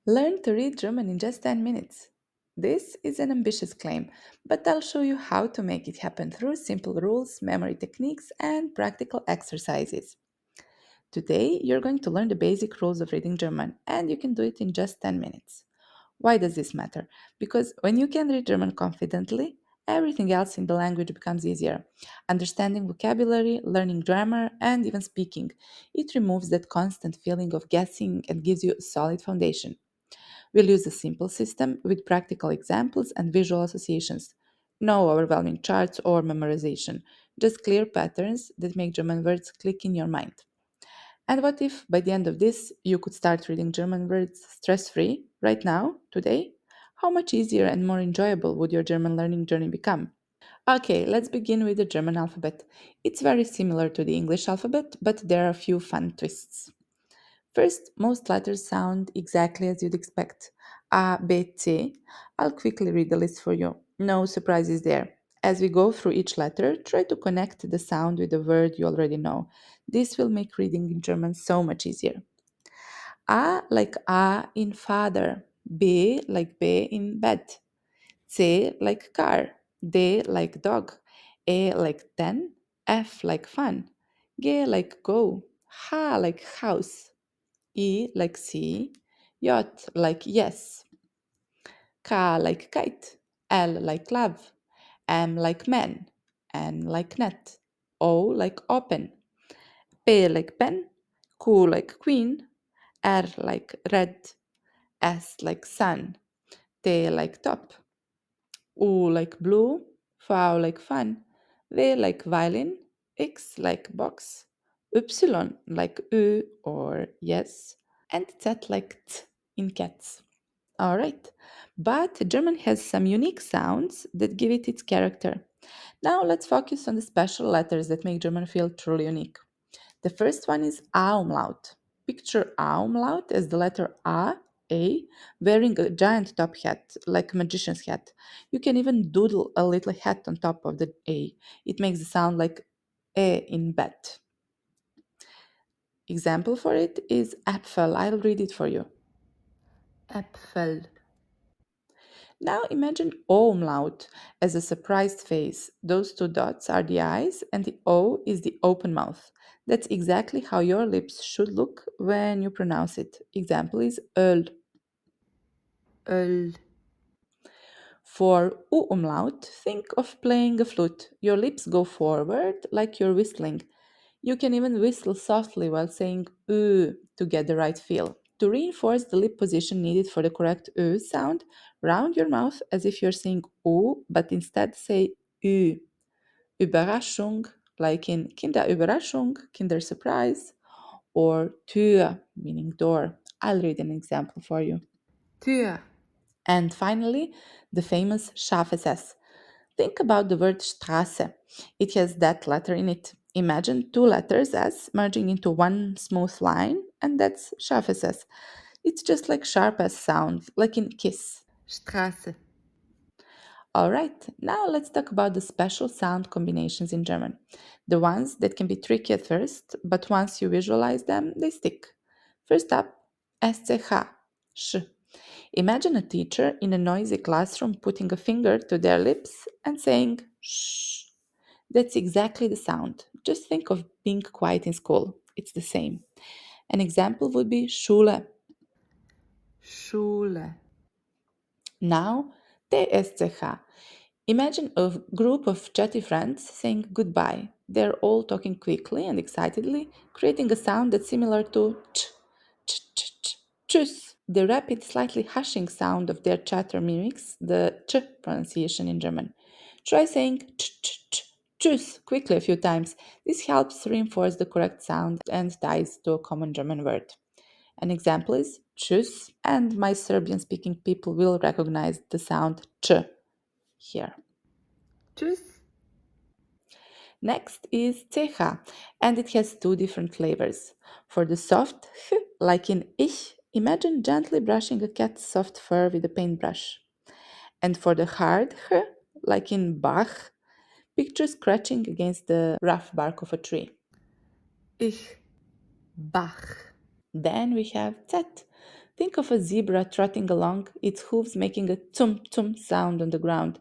Learn to read German in just 10 minutes. This is an ambitious claim, but I'll show you how to make it happen through simple rules, memory techniques, and practical exercises. Today, you're going to learn the basic rules of reading German, and you can do it in just 10 minutes. Why does this matter? Because when you can read German confidently, everything else in the language becomes easier. Understanding vocabulary, learning grammar, and even speaking. It removes that constant feeling of guessing and gives you a solid foundation. We'll use a simple system with practical examples and visual associations. No overwhelming charts or memorization, just clear patterns that make German words click in your mind. And what if by the end of this you could start reading German words stress free right now, today? How much easier and more enjoyable would your German learning journey become? Okay, let's begin with the German alphabet. It's very similar to the English alphabet, but there are a few fun twists. First, most letters sound exactly as you'd expect. A, B, C. I'll quickly read the list for you. No surprises there. As we go through each letter, try to connect the sound with a word you already know. This will make reading in German so much easier. A like A in father. B like B in bed. C like car. D like dog. A like 10. F like fun. G like go. H like house. E like see, J like yes, K like kite, L like love, M like man, N like net, O like open, P like pen, Q like queen, R like red, S like sun, T like top, U like blue, V like fun, V like violin, X like box, Y like U or yes, and Z like t in cats. All right. But German has some unique sounds that give it its character. Now let's focus on the special letters that make German feel truly unique. The first one is A umlaut. Picture A umlaut as the letter A, wearing a giant top hat, like a magician's hat. You can even doodle a little hat on top of the A. It makes the sound like A in bed. Example for it is Apfel. I'll read it for you. Apfel. Now imagine O umlaut as a surprised face. Those two dots are the eyes, and the O is the open mouth. That's exactly how your lips should look when you pronounce it. Example is öl. Öl. For U umlaut, think of playing a flute. Your lips go forward like you're whistling. You can even whistle softly while saying to get the right feel. To reinforce the lip position needed for the correct sound, round your mouth as if you're saying but instead say ü. Überraschung, like in Kinderüberraschung, Kinder surprise, or Tür, meaning door. I'll read an example for you. Tür. And finally, the famous scharfes S. Think about the word Straße. It has that letter in it. Imagine two letters S merging into one smooth line, and that's scharfes S. It's just like sharp S sound, like in kiss. Straße. All right, now let's talk about the special sound combinations in German. The ones that can be tricky at first, but once you visualize them, they stick. First up, SCH, sh. Imagine a teacher in a noisy classroom putting a finger to their lips and saying shh. That's exactly the sound. Just think of being quiet in school. It's the same. An example would be Schule. Schule. Now, TSCH. Imagine a group of chatty friends saying goodbye. They're all talking quickly and excitedly, creating a sound that's similar to ch, ch, ch, tschüss. The rapid, slightly hushing sound of their chatter mimics the ch pronunciation in German. Try saying ch, ch, ch, tschüss quickly a few times. This helps reinforce the correct sound and ties to a common German word. An example is tschüss, and my Serbian speaking people will recognize the sound ch here. Tschüss. Next is ceja, and it has two different flavors. For the soft h, like in ich, imagine gently brushing a cat's soft fur with a paintbrush. And for the hard h, like in Bach, picture scratching against the rough bark of a tree. Ich, Bach. Then we have Z. Think of a zebra trotting along, its hooves making a tum tum sound on the ground.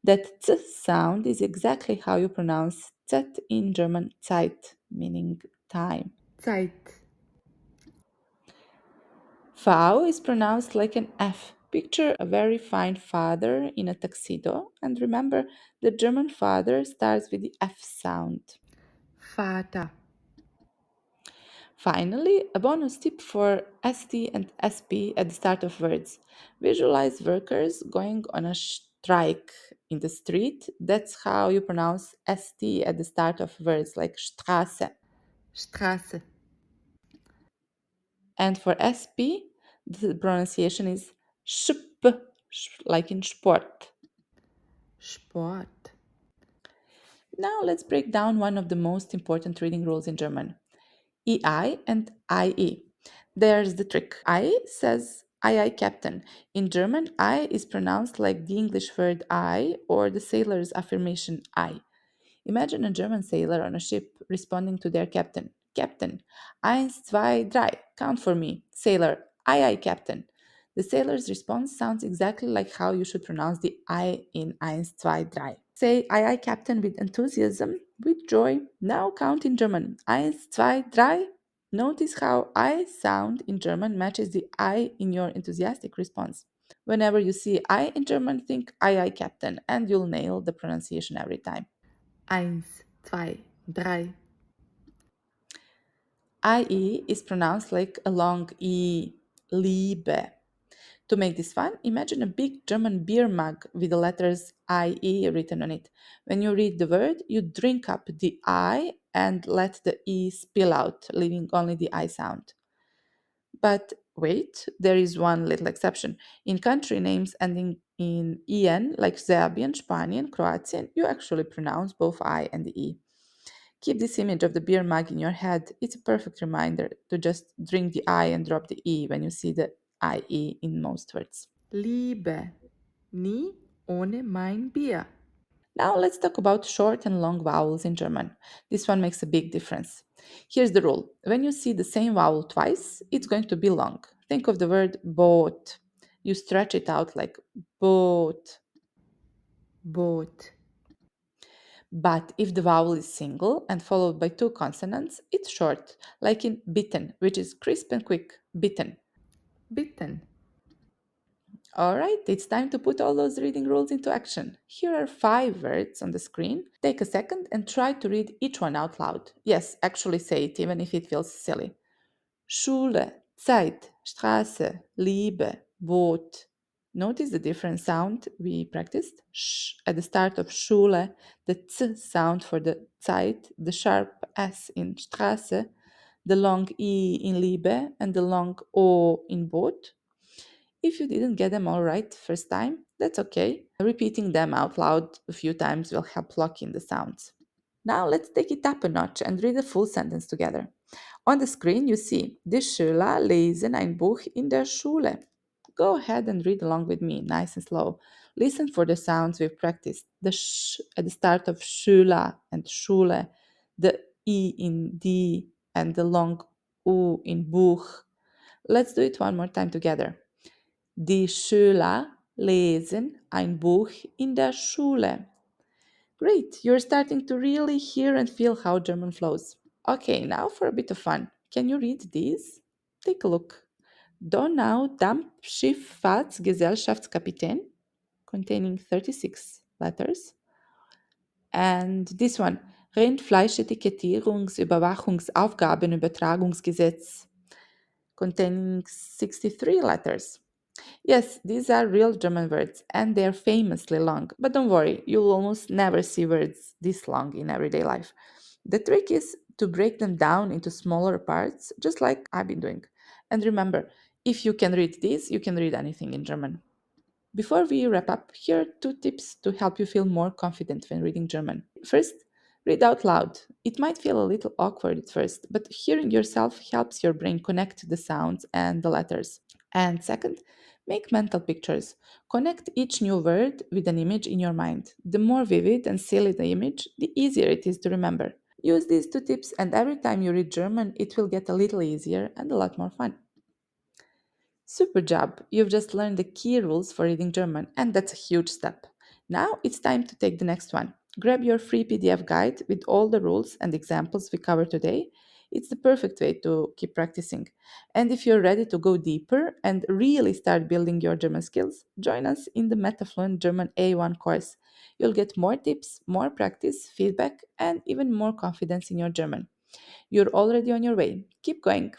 That t sound is exactly how you pronounce Zeit in German, Zeit, meaning time. Zeit. Frau is pronounced like an F. Picture a very fine father in a tuxedo, and remember the German father starts with the F sound. Vater. Finally, a bonus tip for ST and SP at the start of words. Visualize workers going on a strike in the street. That's how you pronounce ST at the start of words like Straße. Straße. And for SP, the pronunciation is SP, like in Sport. Sport. Now let's break down one of the most important reading rules in German. EI and IE. There's the trick. I says I captain. In German, I is pronounced like the English word I or the sailor's affirmation I. Imagine a German sailor on a ship responding to their captain. Captain, eins, zwei, drei, count for me. Sailor, Captain. The sailor's response sounds exactly like how you should pronounce the I in eins, zwei, drei. Say Captain with enthusiasm, with joy. Now count in German. Eins, zwei, drei. Notice how I sound in German matches the I in your enthusiastic response. Whenever you see I in German, think Captain, and you'll nail the pronunciation every time. Eins, zwei, drei. IE is pronounced like a long E, Liebe. To make this fun, imagine a big German beer mug with the letters IE written on it. When you read the word, you drink up the I and let the E spill out, leaving only the I sound. But wait, there is one little exception. In country names ending in EN, like Serbian, Spanian, Croatian, you actually pronounce both I and the E. Keep this image of the beer mug in your head. It's a perfect reminder to just drink the I and drop the E when you see the IE in most words. Liebe. Nie ohne mein Bier. Now let's talk about short and long vowels in German. This one makes a big difference. Here's the rule. When you see the same vowel twice, it's going to be long. Think of the word boat. You stretch it out like boat. Boot. But if the vowel is single and followed by two consonants, it's short, like in bitten, which is crisp and quick. Bitten. Bitten. All right, it's time to put all those reading rules into action. Here are five words on the screen. Take a second and try to read each one out loud. Yes, actually say it, even if it feels silly. Schule, Zeit, Straße, Liebe, Boot. Notice the different sound we practiced. Sh at the start of Schule, the t sound for the Zeit, the sharp s in Straße, the long e in Liebe, and the long o in Boot. If you didn't get them all right first time, that's okay. Repeating them out loud a few times will help lock in the sounds. Now let's take it up a notch and read a full sentence together. On the screen, you see, Die Schüler lesen ein Buch in der Schule. Go ahead and read along with me, nice and slow. Listen for the sounds we've practiced. The sh at the start of Schüler and Schule, the E in die, and the long U in Buch. Let's do it one more time together. Die Schüler lesen ein Buch in der Schule. Great, you're starting to really hear and feel how German flows. Okay, now for a bit of fun. Can you read these? Take a look. Donau-Dampfschifffahrtsgesellschaftskapitän, containing 36 letters. And this one, Rindfleischetikettierungsüberwachungsaufgabenübertragungsgesetz, containing 63 letters. Yes, these are real German words, and they're famously long. But don't worry, you'll almost never see words this long in everyday life. The trick is to break them down into smaller parts, just like I've been doing. And remember, if you can read these, you can read anything in German. Before we wrap up, here are two tips to help you feel more confident when reading German. First, read out loud. It might feel a little awkward at first, but hearing yourself helps your brain connect the sounds and the letters. And second, make mental pictures. Connect each new word with an image in your mind. The more vivid and silly the image, the easier it is to remember. Use these two tips, and every time you read German, it will get a little easier and a lot more fun. Super job! You've just learned the key rules for reading German, and that's a huge step. Now it's time to take the next one. Grab your free PDF guide with all the rules and examples we covered today. It's the perfect way to keep practicing. And if you're ready to go deeper and really start building your German skills, join us in the MetaFluent German A1 course. You'll get more tips, more practice, feedback, and even more confidence in your German. You're already on your way. Keep going.